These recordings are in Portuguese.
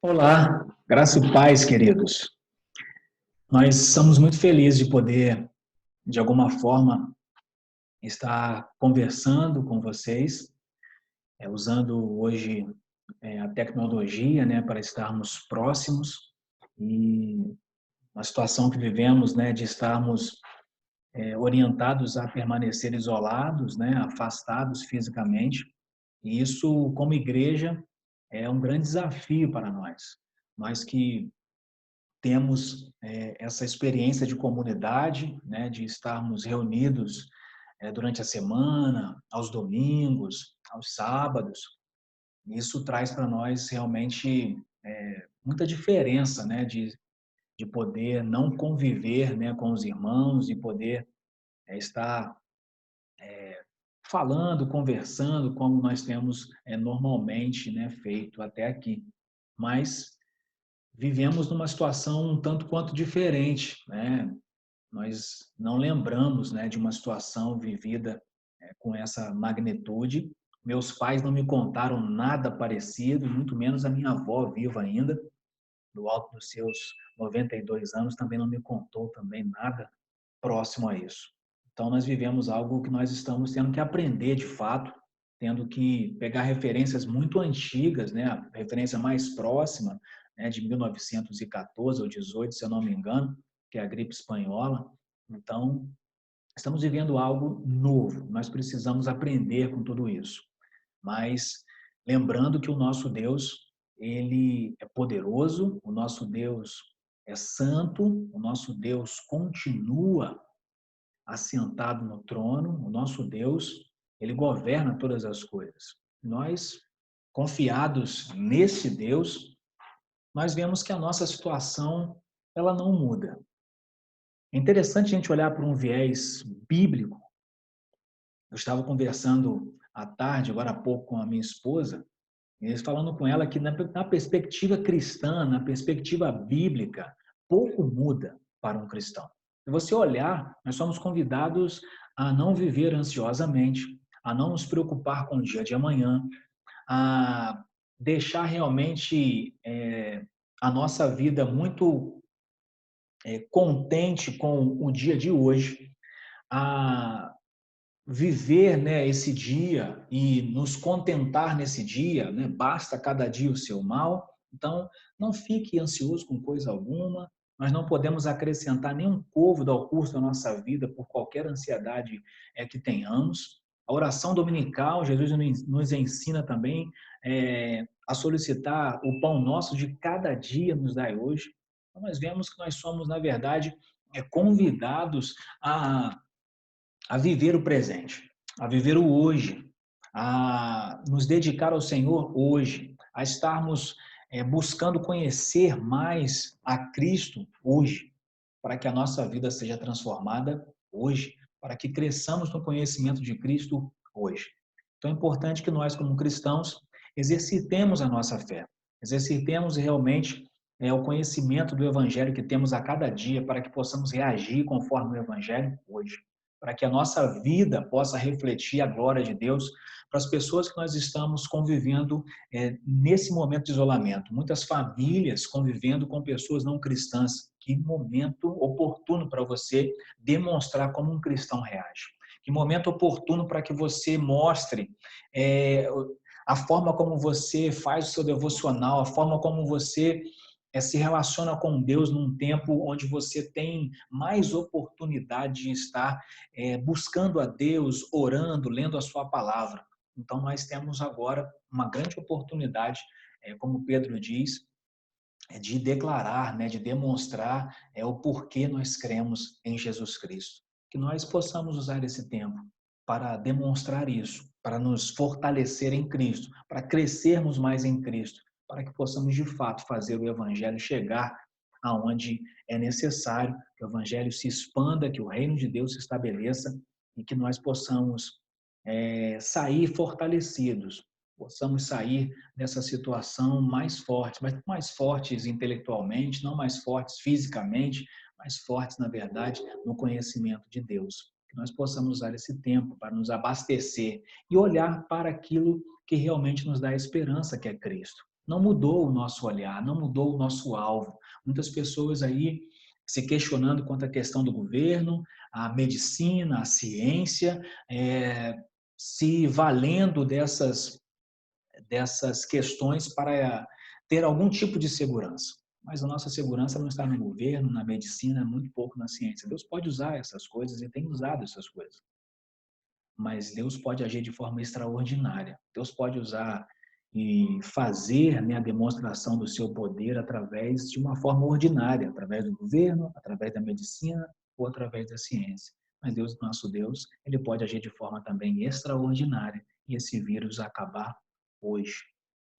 Olá, graça e paz, queridos. Nós somos muito felizes de poder, de alguma forma, estar conversando com vocês, usando hoje a tecnologia, né, para estarmos próximos e uma situação que vivemos, né, de estarmos orientados a permanecer isolados, né, afastados fisicamente. E isso, como igreja, é um grande desafio para nós. Nós que temos essa experiência de comunidade, né, de estarmos reunidos durante a semana, aos domingos, aos sábados. Isso traz para nós realmente muita diferença, né, de poder não conviver, né, com os irmãos e poder estar falando, conversando, como nós temos normalmente, né, feito até aqui. Mas vivemos numa situação um tanto quanto diferente, né? Nós não lembramos, né, de uma situação vivida com essa magnitude. Meus pais não me contaram nada parecido, muito menos a minha avó viva ainda, do alto dos seus 92 anos, também não me contou também nada próximo a isso. Então nós vivemos algo que nós estamos tendo que aprender de fato, tendo que pegar referências muito antigas, né, a referência mais próxima, né, de 1914 ou 18, se eu não me engano, que é a gripe espanhola. Então, estamos vivendo algo novo. Nós precisamos aprender com tudo isso. Mas lembrando que o nosso Deus, ele é poderoso, o nosso Deus é santo, o nosso Deus continua assentado no trono, o nosso Deus, ele governa todas as coisas. Nós, confiados nesse Deus, nós vemos que a nossa situação, ela não muda. É interessante a gente olhar para um viés bíblico. Eu estava conversando à tarde, agora há pouco, com a minha esposa, e eles falando com ela que na perspectiva cristã, na perspectiva bíblica, pouco muda para um cristão. Se você olhar, nós somos convidados a não viver ansiosamente, a não nos preocupar com o dia de amanhã, a deixar realmente a nossa vida muito contente com o dia de hoje, a viver, né, esse dia e nos contentar nesse dia, né? Basta cada dia o seu mal. Então, não fique ansioso com coisa alguma. Nós não podemos acrescentar nenhum côvado ao curso da nossa vida por qualquer ansiedade que tenhamos. A oração dominical, Jesus nos ensina também a solicitar o pão nosso de cada dia nos dai hoje. Então, nós vemos que nós somos, na verdade, convidados a viver o presente, a viver o hoje, a nos dedicar ao Senhor hoje, a estarmos buscando conhecer mais a Cristo hoje, para que a nossa vida seja transformada hoje, para que cresçamos no conhecimento de Cristo hoje. Então é importante que nós, como cristãos, exercitemos a nossa fé, exercitemos realmente o conhecimento do Evangelho que temos a cada dia, para que possamos reagir conforme o Evangelho hoje, para que a nossa vida possa refletir a glória de Deus para as pessoas que nós estamos convivendo nesse momento de isolamento. Muitas famílias convivendo com pessoas não cristãs. Que momento oportuno para você demonstrar como um cristão reage. Que momento oportuno para que você mostre a forma como você faz o seu devocional, a forma como você se relaciona com Deus num tempo onde você tem mais oportunidade de estar buscando a Deus, orando, lendo a sua palavra. Então, nós temos agora uma grande oportunidade, como Pedro diz, de declarar, né, de demonstrar o porquê nós cremos em Jesus Cristo. Que nós possamos usar esse tempo para demonstrar isso, para nos fortalecer em Cristo, para crescermos mais em Cristo, para que possamos de fato fazer o Evangelho chegar aonde é necessário, que o Evangelho se expanda, que o reino de Deus se estabeleça e que nós possamos sair fortalecidos, possamos sair dessa situação mais fortes, mas não mais fortes intelectualmente, não mais fortes fisicamente, mais fortes, na verdade, no conhecimento de Deus. Que nós possamos usar esse tempo para nos abastecer e olhar para aquilo que realmente nos dá esperança, que é Cristo. não mudou o nosso olhar, não mudou o nosso alvo. Muitas pessoas aí se questionando quanto à questão do governo, a medicina, a ciência, se valendo dessas questões para ter algum tipo de segurança. Mas a nossa segurança não está no governo, na medicina, muito pouco na ciência. Deus pode usar essas coisas e tem usado essas coisas. Mas Deus pode agir de forma extraordinária. Deus pode usar e fazer, né, a demonstração do seu poder através de uma forma ordinária, através do governo, através da medicina ou através da ciência. Mas Deus, nosso Deus, ele pode agir de forma também extraordinária e esse vírus acabar hoje.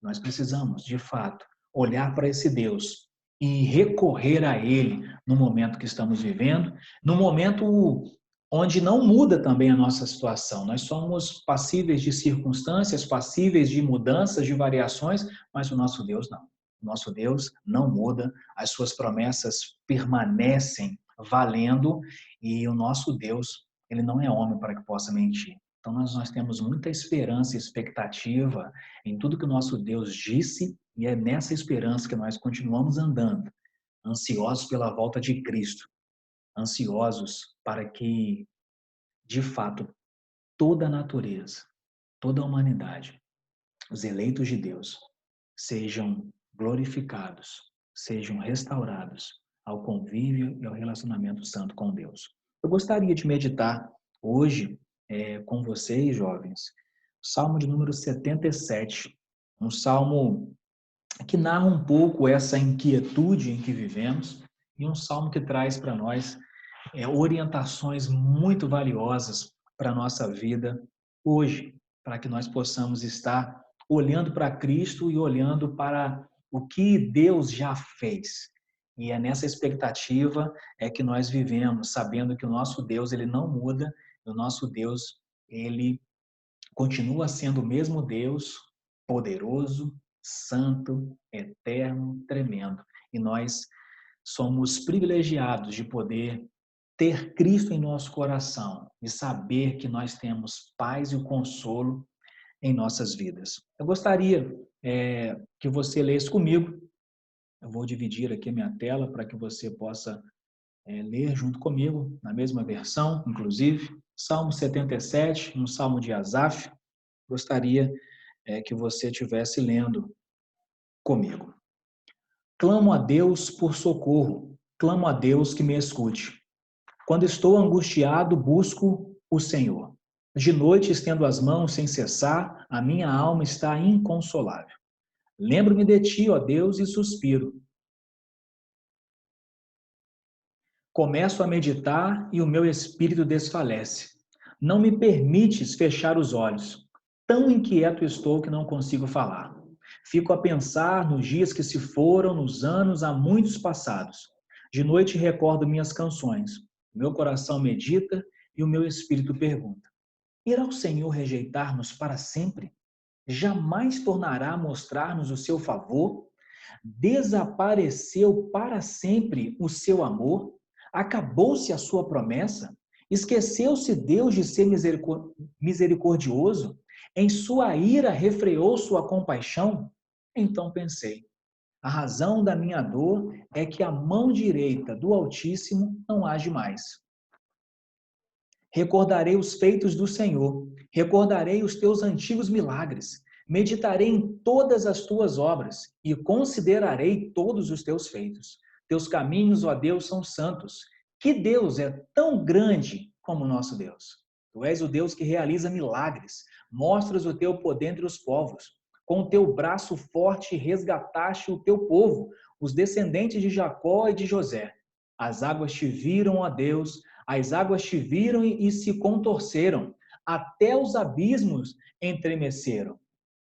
Nós precisamos, de fato, olhar para esse Deus e recorrer a Ele no momento que estamos vivendo, no momento onde não muda também a nossa situação. Nós somos passíveis de circunstâncias, passíveis de mudanças, de variações, mas o nosso Deus não. O nosso Deus não muda, as suas promessas permanecem valendo e o nosso Deus, ele não é homem para que possa mentir. Então nós temos muita esperança e expectativa em tudo que o nosso Deus disse e é nessa esperança que nós continuamos andando, ansiosos pela volta de Cristo, ansiosos para que, de fato, toda a natureza, toda a humanidade, os eleitos de Deus, sejam glorificados, sejam restaurados ao convívio e ao relacionamento santo com Deus. Eu gostaria de meditar hoje com vocês, jovens, o Salmo de número 77, um salmo que narra um pouco essa inquietude em que vivemos e um salmo que traz para nós orientações muito valiosas para a nossa vida hoje, para que nós possamos estar olhando para Cristo e olhando para o que Deus já fez. E é nessa expectativa que nós vivemos, sabendo que o nosso Deus ele não muda, o nosso Deus ele continua sendo o mesmo Deus, poderoso, santo, eterno, tremendo. E nós somos privilegiados de poder ter Cristo em nosso coração e saber que nós temos paz e o consolo em nossas vidas. Eu gostaria que você lesse comigo. Eu vou dividir aqui a minha tela para que você possa ler junto comigo, na mesma versão, inclusive. Salmo 77, um salmo de Asaf. Gostaria que você estivesse lendo comigo. Clamo a Deus por socorro. Clamo a Deus que me escute. Quando estou angustiado, busco o Senhor. De noite estendo as mãos sem cessar, a minha alma está inconsolável. Lembro-me de ti, ó Deus, e suspiro. Começo a meditar e o meu espírito desfalece. Não me permites fechar os olhos. Tão inquieto estou que não consigo falar. Fico a pensar nos dias que se foram, nos anos há muitos passados. De noite recordo minhas canções. Meu coração medita e o meu espírito pergunta: irá o Senhor rejeitar-nos para sempre? Jamais tornará a mostrar-nos o seu favor? Desapareceu para sempre o seu amor? Acabou-se a sua promessa? Esqueceu-se Deus de ser misericordioso? Em sua ira refreou sua compaixão? Então pensei: a razão da minha dor é que a mão direita do Altíssimo não age mais. Recordarei os feitos do Senhor, recordarei os teus antigos milagres, meditarei em todas as tuas obras e considerarei todos os teus feitos. Teus caminhos, ó Deus, são santos. Que Deus é tão grande como o nosso Deus? Tu és o Deus que realiza milagres, mostras o teu poder entre os povos. Com o teu braço forte resgataste o teu povo, os descendentes de Jacó e de José. As águas te viram, ó Deus, as águas te viram e se contorceram, até os abismos entremeceram.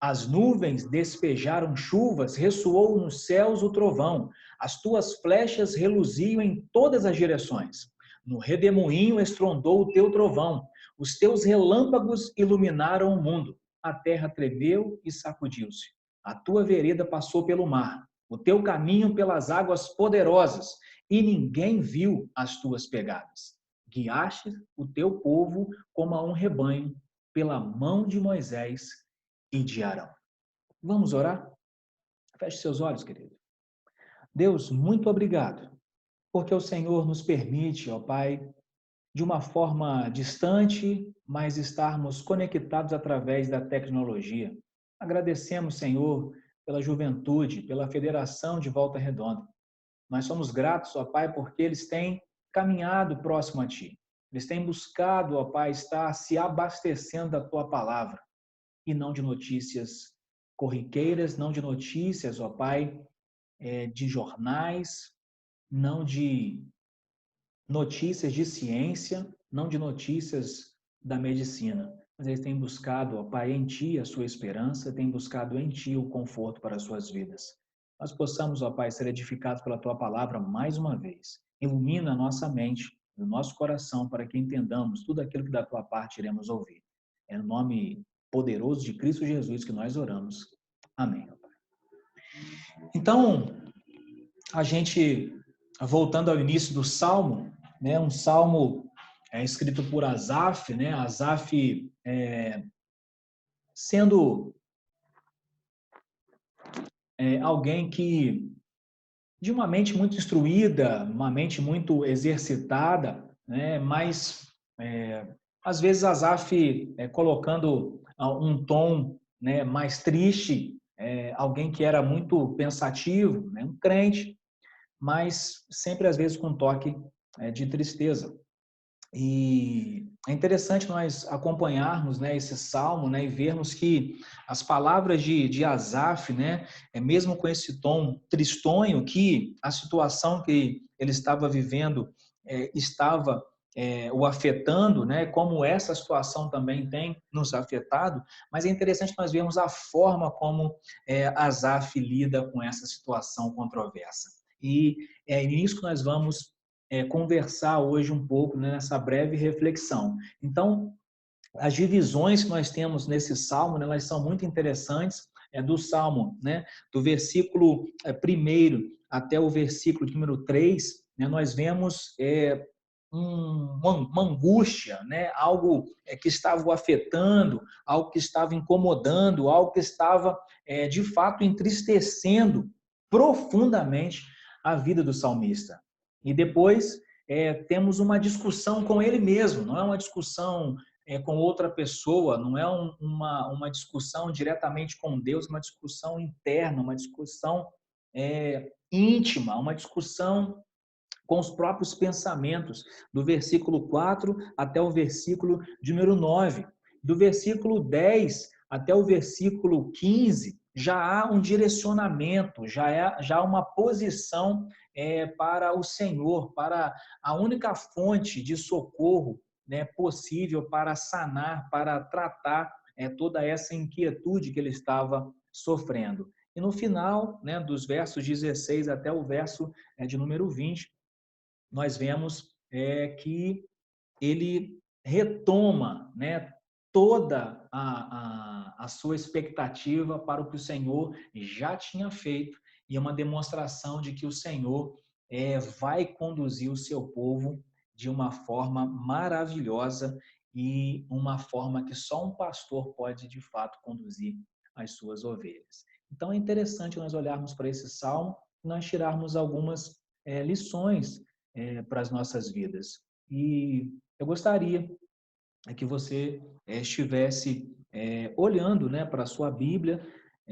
As nuvens despejaram chuvas, ressoou nos céus o trovão, as tuas flechas reluziam em todas as direções. No redemoinho estrondou o teu trovão, os teus relâmpagos iluminaram o mundo. A terra tremeu e sacudiu-se. A tua vereda passou pelo mar, o teu caminho pelas águas poderosas, e ninguém viu as tuas pegadas. Guiaste o teu povo como a um rebanho, pela mão de Moisés e de Arão. Vamos orar? Feche seus olhos, querido. Deus, muito obrigado, porque o Senhor nos permite, ó Pai, de uma forma distante, mas estarmos conectados através da tecnologia. Agradecemos, Senhor, pela juventude, pela Federação de Volta Redonda. Nós somos gratos, ó Pai, porque eles têm caminhado próximo a Ti. Eles têm buscado, ó Pai, estar se abastecendo da Tua palavra e não de notícias corriqueiras, não de notícias, ó Pai, de jornais, não de notícias de ciência, não de notícias da medicina, mas eles têm buscado, ó Pai, em Ti a sua esperança, têm buscado em Ti o conforto para as suas vidas. Nós possamos, ó Pai, ser edificados pela Tua palavra mais uma vez. Ilumina a nossa mente, o nosso coração, para que entendamos tudo aquilo que da Tua parte iremos ouvir. É no nome poderoso de Cristo Jesus que nós oramos. Amém. Então, a gente, voltando ao início do Salmo, né, um Salmo escrito por Asaf, né, Asaf sendo alguém que, de uma mente muito instruída, uma mente muito exercitada, né, mas às vezes Asaf colocando um tom, né, mais triste, alguém que era muito pensativo, né, um crente, mas sempre às vezes com um toque de tristeza. E é interessante nós acompanharmos, né, esse salmo, né, e vermos que as palavras de Asaf, né, mesmo com esse tom tristonho, que a situação que ele estava vivendo estava o afetando, né, como essa situação também tem nos afetado, mas é interessante nós vermos a forma como Asaf lida com essa situação controversa. E é nisso que nós vamos conversar hoje um pouco, né, nessa breve reflexão. Então, as divisões que nós temos nesse salmo, né, elas são muito interessantes. Do salmo, né, do versículo 1 até o versículo número 3, né, nós vemos uma angústia, né, algo que estava o afetando, algo que estava incomodando, algo que estava, de fato, entristecendo profundamente a vida do salmista. E depois temos uma discussão com ele mesmo, não é uma discussão com outra pessoa, não é uma discussão diretamente com Deus, uma discussão interna, uma discussão íntima, uma discussão com os próprios pensamentos, do versículo 4 até o versículo número 9. Do versículo 10 até o versículo 15, já há um direcionamento, já há uma posição para o Senhor, para a única fonte de socorro, né, possível para sanar, para tratar toda essa inquietude que ele estava sofrendo. E no final, né, dos versos 16 até o verso de número 20, nós vemos que ele retoma, né, toda a sua expectativa para o que o Senhor já tinha feito, e é uma demonstração de que o Senhor vai conduzir o seu povo de uma forma maravilhosa e uma forma que só um pastor pode, de fato, conduzir as suas ovelhas. Então, é interessante nós olharmos para esse salmo e nós tirarmos algumas lições para as nossas vidas. E eu gostaria que você estivesse olhando, né, para a sua Bíblia,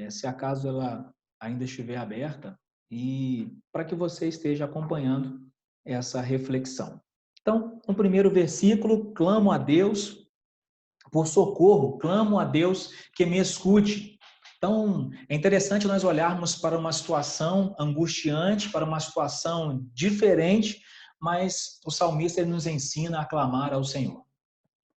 se acaso ela ainda estiver aberta, e para que você esteja acompanhando essa reflexão. Então, no primeiro versículo, clamo a Deus por socorro, clamo a Deus que me escute. Então, é interessante nós olharmos para uma situação angustiante, para uma situação diferente, mas o salmista ele nos ensina a clamar ao Senhor.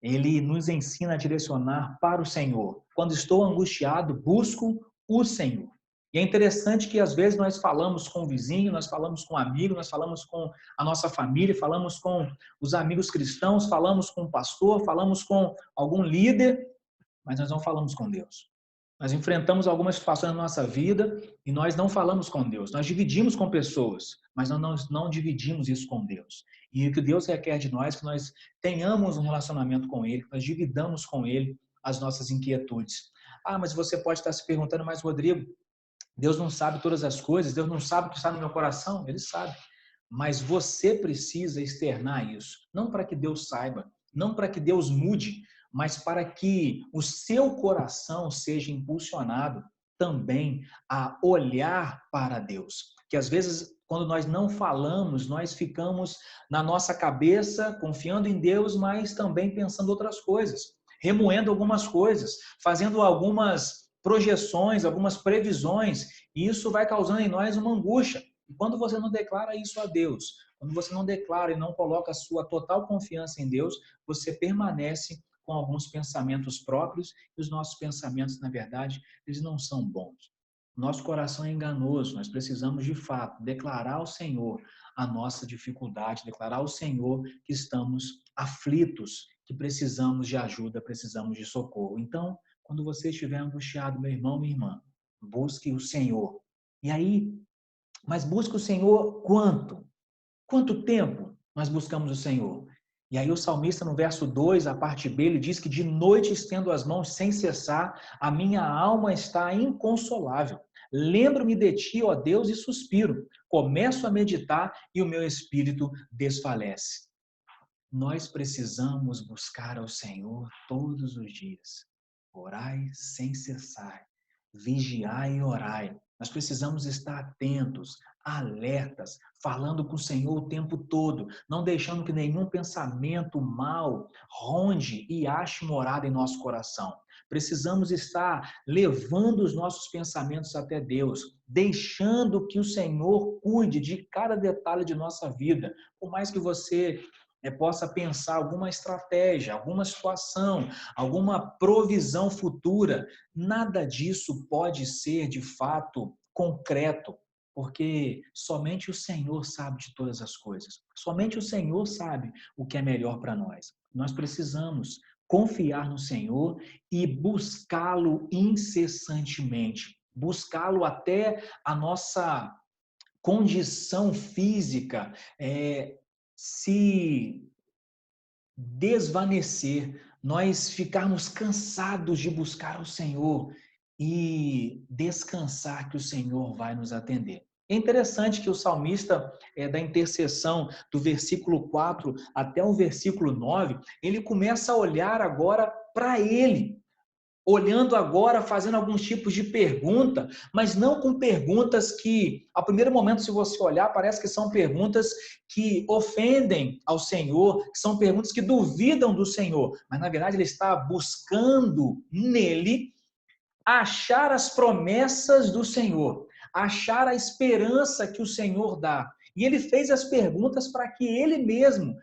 Ele nos ensina a direcionar para o Senhor. Quando estou angustiado, busco o Senhor. E é interessante que às vezes nós falamos com o vizinho, nós falamos com o amigo, nós falamos com a nossa família, falamos com os amigos cristãos, falamos com o pastor, falamos com algum líder, mas nós não falamos com Deus. Nós enfrentamos algumas situações na nossa vida e nós não falamos com Deus. Nós dividimos com pessoas, mas nós não dividimos isso com Deus. E o que Deus requer de nós é que nós tenhamos um relacionamento com Ele, que nós dividamos com Ele as nossas inquietudes. Ah, mas você pode estar se perguntando, mas Rodrigo, Deus não sabe todas as coisas, Deus não sabe o que está no meu coração, Ele sabe. Mas você precisa externar isso, não para que Deus saiba, não para que Deus mude, mas para que o seu coração seja impulsionado também a olhar para Deus. Que às vezes, quando nós não falamos, nós ficamos na nossa cabeça, confiando em Deus, mas também pensando outras coisas, remoendo algumas coisas, fazendo algumas projeções, algumas previsões, e isso vai causando em nós uma angústia. E quando você não declara isso a Deus, quando você não declara e não coloca a sua total confiança em Deus, você permanece com alguns pensamentos próprios, e os nossos pensamentos, na verdade, eles não são bons. Nosso coração é enganoso, nós precisamos, de fato, declarar ao Senhor a nossa dificuldade, declarar ao Senhor que estamos aflitos, que precisamos de ajuda, precisamos de socorro. Então, quando você estiver angustiado, meu irmão, minha irmã, busque o Senhor. E aí, mas busca o Senhor quanto? Quanto tempo nós buscamos o Senhor? E aí o salmista no verso 2, a parte B, ele diz que de noite estendo as mãos sem cessar, a minha alma está inconsolável. Lembro-me de ti, ó Deus, e suspiro. Começo a meditar e o meu espírito desfalece. Nós precisamos buscar ao Senhor todos os dias. Orai sem cessar, vigiai e orai. Nós precisamos estar atentos, alertas, falando com o Senhor o tempo todo, não deixando que nenhum pensamento mal ronde e ache morada em nosso coração. Precisamos estar levando os nossos pensamentos até Deus, deixando que o Senhor cuide de cada detalhe de nossa vida. Por mais que você possa pensar alguma estratégia, alguma situação, alguma provisão futura, nada disso pode ser de fato concreto, porque somente o Senhor sabe de todas as coisas. Somente o Senhor sabe o que é melhor para nós. Nós precisamos confiar no Senhor e buscá-lo incessantemente, buscá-lo até a nossa condição física se desvanecer, nós ficarmos cansados de buscar o Senhor e descansar que o Senhor vai nos atender. É interessante que o salmista, da intercessão do versículo 4 até o versículo 9, ele começa a olhar agora para ele, olhando agora, fazendo alguns tipos de pergunta, mas não com perguntas que, ao primeiro momento, se você olhar, parece que são perguntas que ofendem ao Senhor, que são perguntas que duvidam do Senhor, mas na verdade ele está buscando nele achar as promessas do Senhor, achar a esperança que o Senhor dá. E ele fez as perguntas para que ele mesmo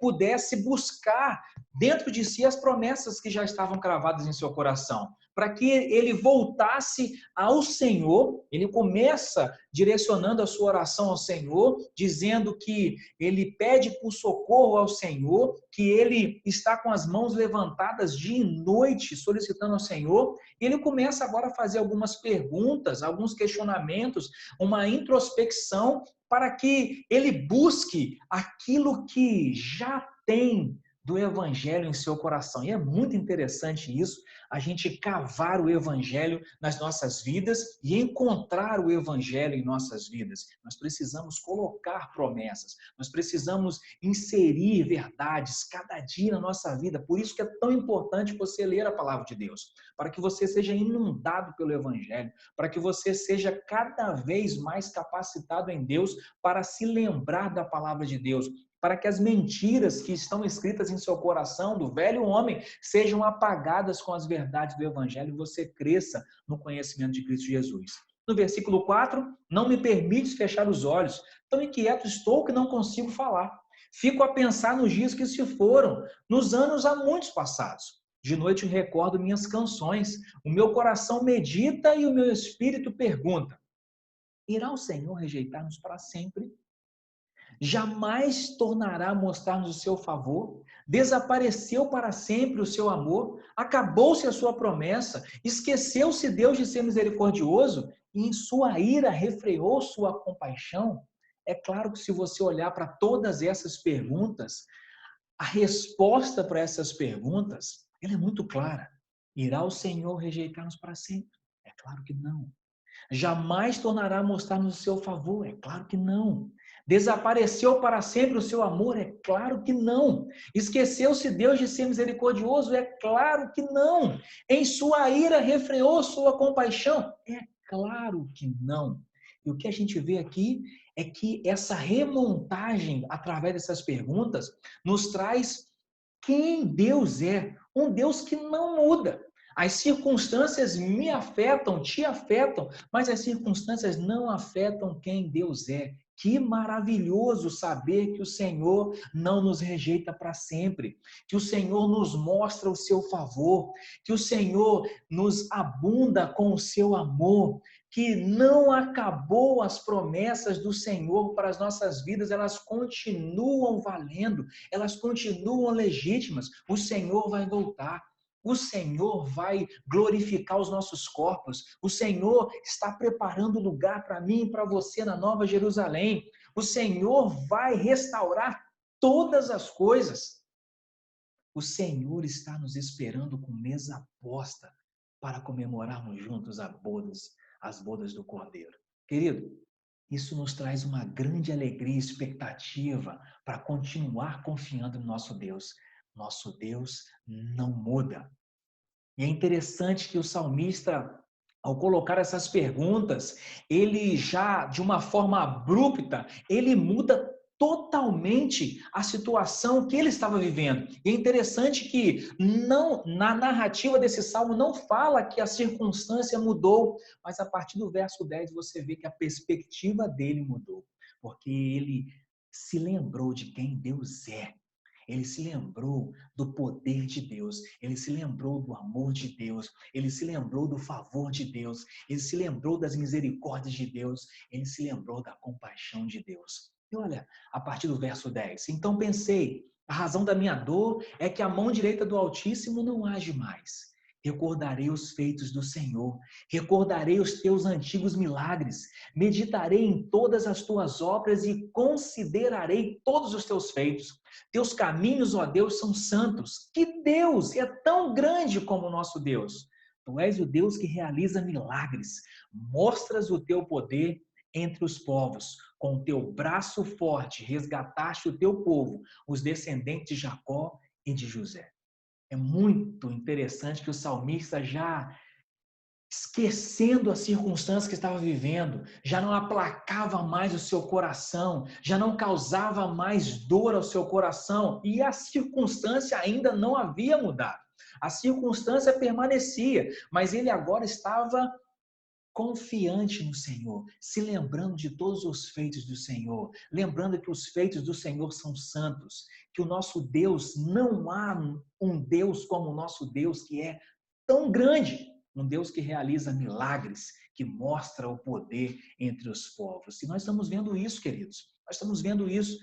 pudesse buscar dentro de si as promessas que já estavam cravadas em seu coração. Para que ele voltasse ao Senhor, ele começa direcionando a sua oração ao Senhor, dizendo que ele pede por socorro ao Senhor, que ele está com as mãos levantadas dia e noite, solicitando ao Senhor. E ele começa agora a fazer algumas perguntas, alguns questionamentos, uma introspecção, para que ele busque aquilo que já tem do Evangelho em seu coração. E é muito interessante isso, a gente cavar o Evangelho nas nossas vidas e encontrar o Evangelho em nossas vidas. Nós precisamos colocar promessas, nós precisamos inserir verdades cada dia na nossa vida. Por isso que é tão importante você ler a palavra de Deus, para que você seja inundado pelo Evangelho, para que você seja cada vez mais capacitado em Deus para se lembrar da palavra de Deus, para que as mentiras que estão escritas em seu coração, do velho homem, sejam apagadas com as verdades do Evangelho e você cresça no conhecimento de Cristo Jesus. No versículo 4, não me permites fechar os olhos, tão inquieto estou que não consigo falar. Fico a pensar nos dias que se foram, nos anos há muitos passados. De noite recordo minhas canções, o meu coração medita e o meu espírito pergunta: irá o Senhor rejeitar-nos para sempre? Jamais tornará a mostrar-nos o seu favor? Desapareceu para sempre o seu amor? Acabou-se a sua promessa? Esqueceu-se Deus de ser misericordioso? E em sua ira refreou sua compaixão? É claro que se você olhar para todas essas perguntas, a resposta para essas perguntas, ela é muito clara. Irá o Senhor rejeitar-nos para sempre? É claro que não. Jamais tornará a mostrar-nos o seu favor? É claro que não. Desapareceu para sempre o seu amor? É claro que não. Esqueceu-se Deus de ser misericordioso? É claro que não. Em sua ira refreou sua compaixão? É claro que não. E o que a gente vê aqui é que essa remontagem, através dessas perguntas, nos traz quem Deus é. Um Deus que não muda. As circunstâncias me afetam, te afetam, mas as circunstâncias não afetam quem Deus é. Que maravilhoso saber que o Senhor não nos rejeita para sempre, que o Senhor nos mostra o seu favor, que o Senhor nos abunda com o seu amor, que não acabou as promessas do Senhor para as nossas vidas, elas continuam valendo, elas continuam legítimas. O Senhor vai voltar. O Senhor vai glorificar os nossos corpos. O Senhor está preparando lugar para mim e para você na Nova Jerusalém. O Senhor vai restaurar todas as coisas. O Senhor está nos esperando com mesa posta para comemorarmos juntos as bodas do Cordeiro. Querido, isso nos traz uma grande alegria e expectativa para continuar confiando no nosso Deus. Nosso Deus não muda. E é interessante que o salmista, ao colocar essas perguntas, ele já, de uma forma abrupta, ele muda totalmente a situação que ele estava vivendo. E é interessante que não na narrativa desse salmo não fala que a circunstância mudou, mas a partir do verso 10 você vê que a perspectiva dele mudou, porque ele se lembrou de quem Deus é. Ele se lembrou do poder de Deus, ele se lembrou do amor de Deus, ele se lembrou do favor de Deus, ele se lembrou das misericórdias de Deus, ele se lembrou da compaixão de Deus. E olha, a partir do verso 10, então pensei, a razão da minha dor é que a mão direita do Altíssimo não age mais. Recordarei os feitos do Senhor, recordarei os teus antigos milagres, meditarei em todas as tuas obras e considerarei todos os teus feitos. Teus caminhos, ó Deus, são santos. Que Deus é tão grande como o nosso Deus. Tu és o Deus que realiza milagres. Mostras o teu poder entre os povos. Com o teu braço forte resgataste o teu povo, os descendentes de Jacó e de José. É muito interessante que o salmista já esquecendo a circunstância que estava vivendo, já não aplacava mais o seu coração, já não causava mais dor ao seu coração, e a circunstância ainda não havia mudado. A circunstância permanecia, mas ele agora estava confiante no Senhor, se lembrando de todos os feitos do Senhor, lembrando que os feitos do Senhor são santos, que o nosso Deus, não há um Deus como o nosso Deus que é tão grande, um Deus que realiza milagres, que mostra o poder entre os povos. E nós estamos vendo isso, queridos, nós estamos vendo isso.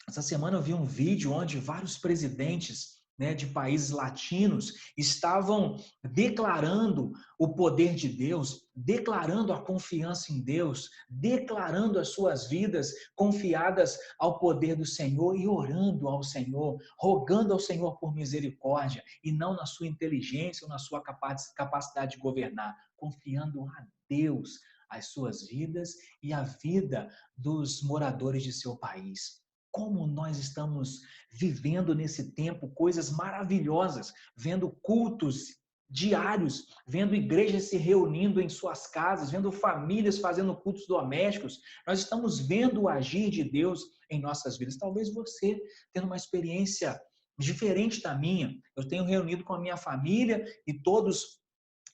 Essa semana eu vi um vídeo onde vários presidentes, né, de países latinos estavam declarando o poder de Deus, declarando a confiança em Deus, declarando as suas vidas confiadas ao poder do Senhor e orando ao Senhor, rogando ao Senhor por misericórdia e não na sua inteligência ou na sua capacidade de governar, confiando a Deus as suas vidas e a vida dos moradores de seu país. Como nós estamos vivendo nesse tempo coisas maravilhosas, vendo cultos diários, vendo igrejas se reunindo em suas casas, vendo famílias fazendo cultos domésticos. Nós estamos vendo o agir de Deus em nossas vidas. Talvez você tendo uma experiência diferente da minha. Eu tenho reunido com a minha família e todos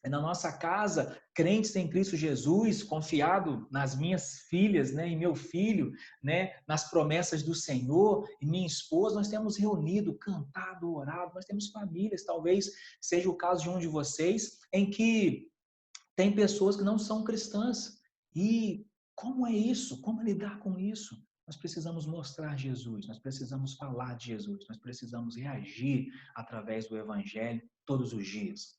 na nossa casa, crentes em Cristo Jesus, confiado nas minhas filhas, né, e meu filho, né, nas promessas do Senhor, e minha esposa, nós temos reunido, cantado, orado, nós temos famílias, talvez seja o caso de um de vocês, em que tem pessoas que não são cristãs. E como é isso? Como lidar com isso? Nós precisamos mostrar Jesus, nós precisamos falar de Jesus, nós precisamos reagir através do Evangelho todos os dias.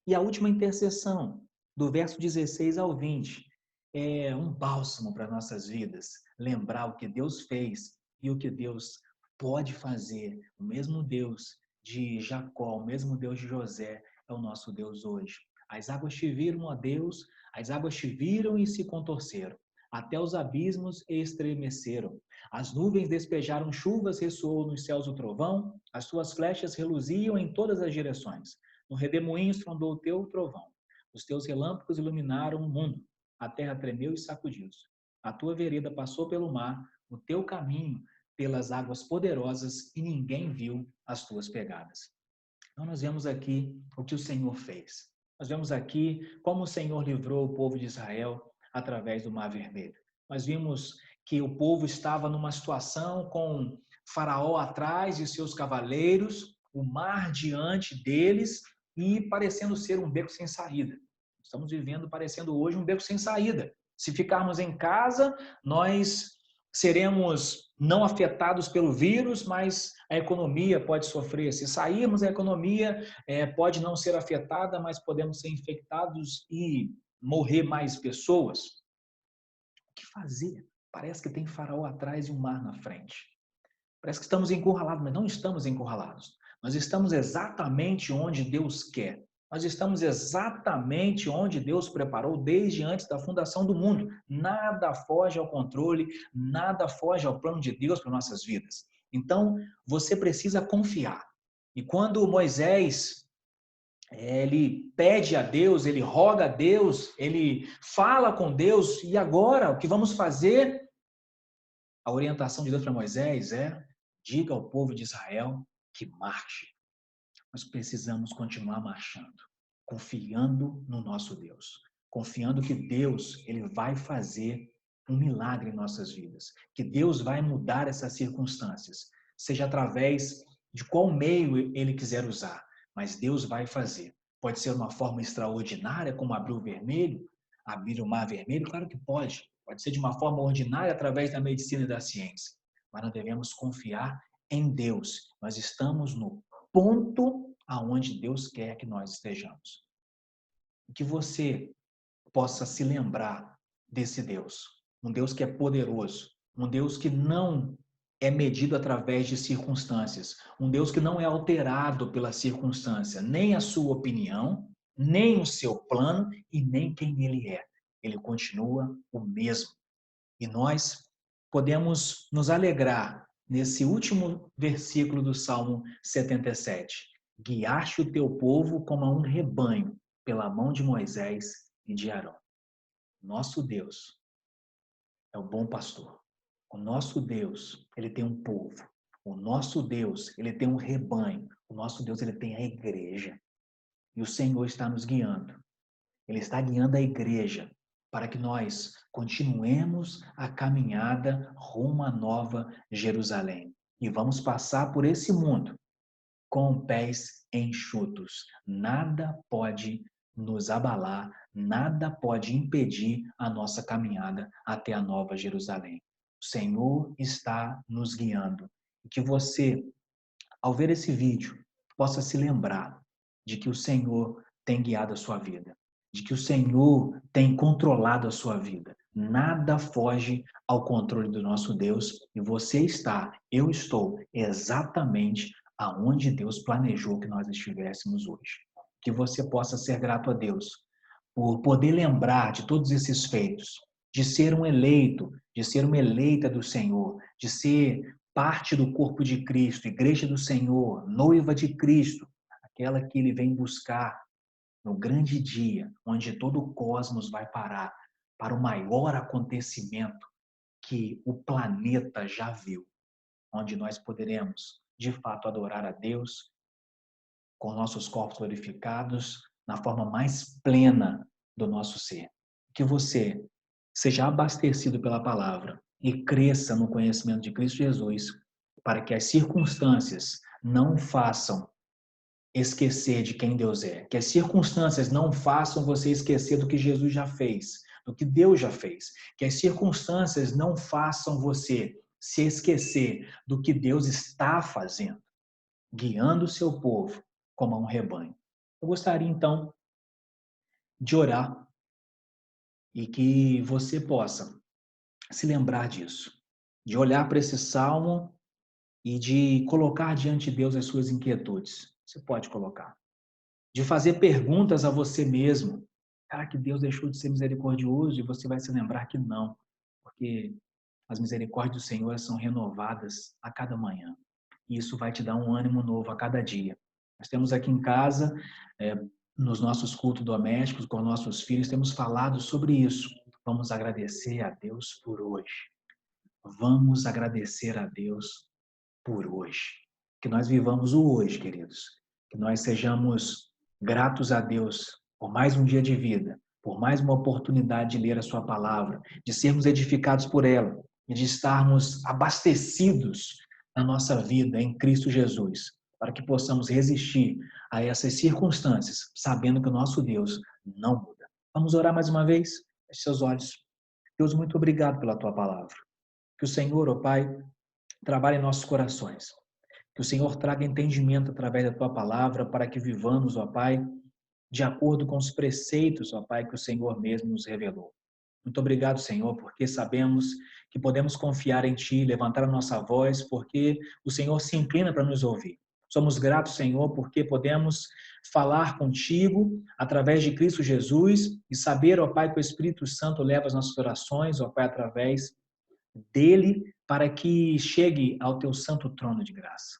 E a última intercessão, do verso 16 ao 20, é um bálsamo para nossas vidas. Lembrar o que Deus fez e o que Deus pode fazer. O mesmo Deus de Jacó, o mesmo Deus de José, é o nosso Deus hoje. As águas te viram, ó Deus, as águas te viram e se contorceram. Até os abismos estremeceram. As nuvens despejaram chuvas, ressoou nos céus o trovão, as tuas flechas reluziam em todas as direções. No redemoinho estrondou o teu trovão. Os teus relâmpagos iluminaram o mundo. A terra tremeu e sacudiu-se. A tua vereda passou pelo mar, o teu caminho pelas águas poderosas, e ninguém viu as tuas pegadas. Então nós vemos aqui o que o Senhor fez. Nós vemos aqui como o Senhor livrou o povo de Israel através do Mar Vermelho. Nós vimos que o povo estava numa situação com Faraó atrás de seus cavaleiros, o mar diante deles e parecendo ser um beco sem saída. Estamos vivendo parecendo hoje um beco sem saída. Se ficarmos em casa, nós seremos não afetados pelo vírus, mas a economia pode sofrer. Se sairmos, a economia pode não ser afetada, mas podemos ser infectados e morrer mais pessoas. O que fazer? Parece que tem Faraó atrás e um mar na frente. Parece que estamos encurralados, mas não estamos encurralados. Nós estamos exatamente onde Deus quer. Nós estamos exatamente onde Deus preparou desde antes da fundação do mundo. Nada foge ao controle, nada foge ao plano de Deus para nossas vidas. Então, você precisa confiar. E quando Moisés ele pede a Deus, ele roga a Deus, ele fala com Deus, e agora o que vamos fazer? A orientação de Deus para Moisés é: diga ao povo de Israel que marche. Nós precisamos continuar marchando, confiando no nosso Deus, confiando que Deus ele vai fazer um milagre em nossas vidas, que Deus vai mudar essas circunstâncias, seja através de qual meio ele quiser usar, mas Deus vai fazer. Pode ser uma forma extraordinária, como abrir o mar vermelho, claro que pode. Pode ser de uma forma ordinária, através da medicina e da ciência, mas nós devemos confiar em Deus. Nós estamos no ponto aonde Deus quer que nós estejamos. Que você possa se lembrar desse Deus, um Deus que é poderoso, um Deus que não é medido através de circunstâncias, um Deus que não é alterado pela circunstância, nem a sua opinião, nem o seu plano e nem quem ele é. Ele continua o mesmo. E nós podemos nos alegrar nesse último versículo do Salmo 77. Guiaste o teu povo como a um rebanho pela mão de Moisés e de Arão. Nosso Deus é o bom pastor. O nosso Deus, ele tem um povo. O nosso Deus, ele tem um rebanho. O nosso Deus, ele tem a igreja. E o Senhor está nos guiando. Ele está guiando a igreja para que nós continuemos a caminhada rumo à nova Jerusalém. E vamos passar por esse mundo com pés enxutos. Nada pode nos abalar, nada pode impedir a nossa caminhada até a nova Jerusalém. O Senhor está nos guiando. E que você, ao ver esse vídeo, possa se lembrar de que o Senhor tem guiado a sua vida, de que o Senhor tem controlado a sua vida. Nada foge ao controle do nosso Deus e você está, eu estou exatamente aonde Deus planejou que nós estivéssemos hoje. Que você possa ser grato a Deus por poder lembrar de todos esses feitos, de ser um eleito, de ser uma eleita do Senhor, de ser parte do corpo de Cristo, igreja do Senhor, noiva de Cristo, aquela que ele vem buscar no grande dia, onde todo o cosmos vai parar para o maior acontecimento que o planeta já viu, onde nós poderemos, de fato, adorar a Deus com nossos corpos glorificados na forma mais plena do nosso ser. Que você seja abastecido pela palavra e cresça no conhecimento de Cristo Jesus, para que as circunstâncias não façam esquecer de quem Deus é, que as circunstâncias não façam você esquecer do que Jesus já fez, do que Deus já fez, que as circunstâncias não façam você se esquecer do que Deus está fazendo, guiando o seu povo como a um rebanho. Eu gostaria então de orar e que você possa se lembrar disso, de olhar para esse salmo e de colocar diante de Deus as suas inquietudes. Você pode colocar. de fazer perguntas a você mesmo. Será que Deus deixou de ser misericordioso? E você vai se lembrar que não, porque as misericórdias do Senhor são renovadas a cada manhã. E isso vai te dar um ânimo novo a cada dia. Nós temos aqui em casa, nos nossos cultos domésticos, com nossos filhos, temos falado sobre isso. Vamos agradecer a Deus por hoje. Vamos agradecer a Deus por hoje. Que nós vivamos o hoje, queridos. Que nós sejamos gratos a Deus por mais um dia de vida, por mais uma oportunidade de ler a sua palavra, de sermos edificados por ela e de estarmos abastecidos na nossa vida em Cristo Jesus, para que possamos resistir a essas circunstâncias, sabendo que o nosso Deus não muda. Vamos orar mais uma vez? Feche seus olhos. Deus, muito obrigado pela tua palavra. Que o Senhor, ó Pai, trabalhe em nossos corações. Que o Senhor traga entendimento através da tua palavra para que vivamos, ó Pai, de acordo com os preceitos, ó Pai, que o Senhor mesmo nos revelou. Muito obrigado, Senhor, porque sabemos que podemos confiar em Ti, levantar a nossa voz, porque o Senhor se inclina para nos ouvir. Somos gratos, Senhor, porque podemos falar contigo através de Cristo Jesus e saber, ó Pai, que o Espírito Santo leva as nossas orações, ó Pai, através dele para que chegue ao teu santo trono de graça.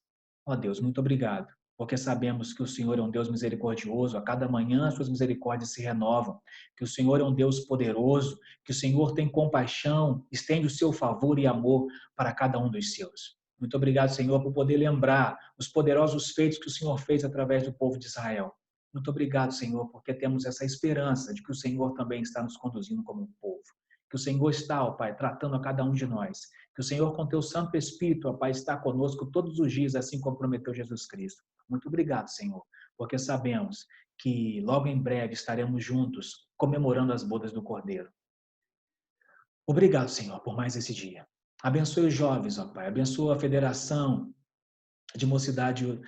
Ó Deus, muito obrigado, porque sabemos que o Senhor é um Deus misericordioso, a cada manhã as suas misericórdias se renovam, que o Senhor é um Deus poderoso, que o Senhor tem compaixão, estende o seu favor e amor para cada um dos seus. Muito obrigado, Senhor, por poder lembrar os poderosos feitos que o Senhor fez através do povo de Israel. Muito obrigado, Senhor, porque temos essa esperança de que o Senhor também está nos conduzindo como um povo. Que o Senhor está, ó Pai, tratando a cada um de nós. Que o Senhor, com teu Santo Espírito, ó Pai, está conosco todos os dias, assim como prometeu Jesus Cristo. Muito obrigado, Senhor, porque sabemos que logo em breve estaremos juntos comemorando as bodas do Cordeiro. Obrigado, Senhor, por mais esse dia. Abençoe os jovens, ó Pai. Abençoa a Federação de Mocidade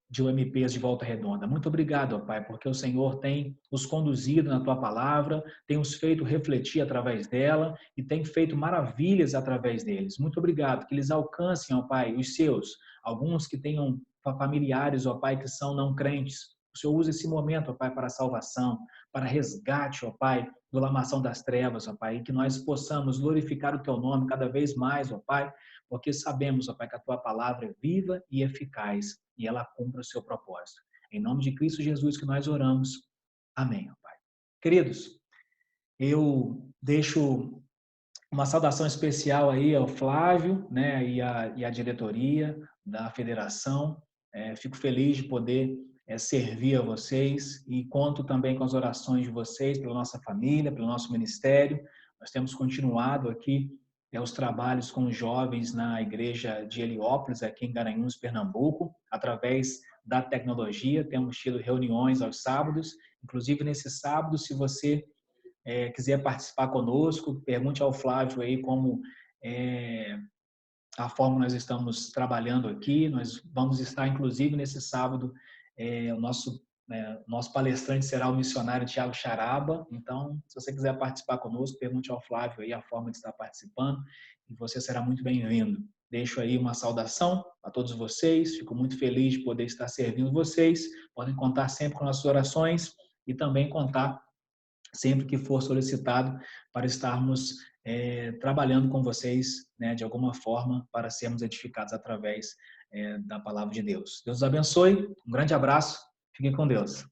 de UMPs de Volta Redonda. Muito obrigado, ó Pai, porque o Senhor tem os conduzido na Tua palavra, tem os feito refletir através dela e tem feito maravilhas através deles. Muito obrigado, que eles alcancem, ó Pai, os seus, alguns que tenham familiares, ó Pai, que são não crentes. O Senhor usa esse momento, ó Pai, para salvação, para resgate, ó Pai, do lamação das trevas, ó Pai, e que nós possamos glorificar o Teu nome cada vez mais, ó Pai, porque sabemos, ó Pai, que a Tua palavra é viva e eficaz e ela cumpre o seu propósito. Em nome de Cristo Jesus que nós oramos. Amém, ó Pai. Queridos, eu deixo uma saudação especial aí ao Flávio, né, e a diretoria da federação. Fico feliz de poder servir a vocês e conto também com as orações de vocês pela nossa família, pelo nosso ministério. Nós temos continuado aqui os trabalhos com os jovens na igreja de Heliópolis, aqui em Garanhuns, Pernambuco, através da tecnologia. Temos tido reuniões aos sábados, inclusive nesse sábado, se você quiser participar conosco, pergunte ao Flávio aí como a forma nós estamos trabalhando aqui. Nós vamos estar, inclusive, nesse sábado, o nosso palestrante será o missionário Tiago Charaba. Então, se você quiser participar conosco, pergunte ao Flávio aí a forma de estar participando e você será muito bem-vindo. Deixo aí uma saudação a todos vocês, fico muito feliz de poder estar servindo vocês. Podem contar sempre com as suas orações e também contar sempre que for solicitado para estarmos trabalhando com vocês, né, de alguma forma, para sermos edificados através da palavra de Deus. Deus os abençoe, um grande abraço, fiquem com Deus.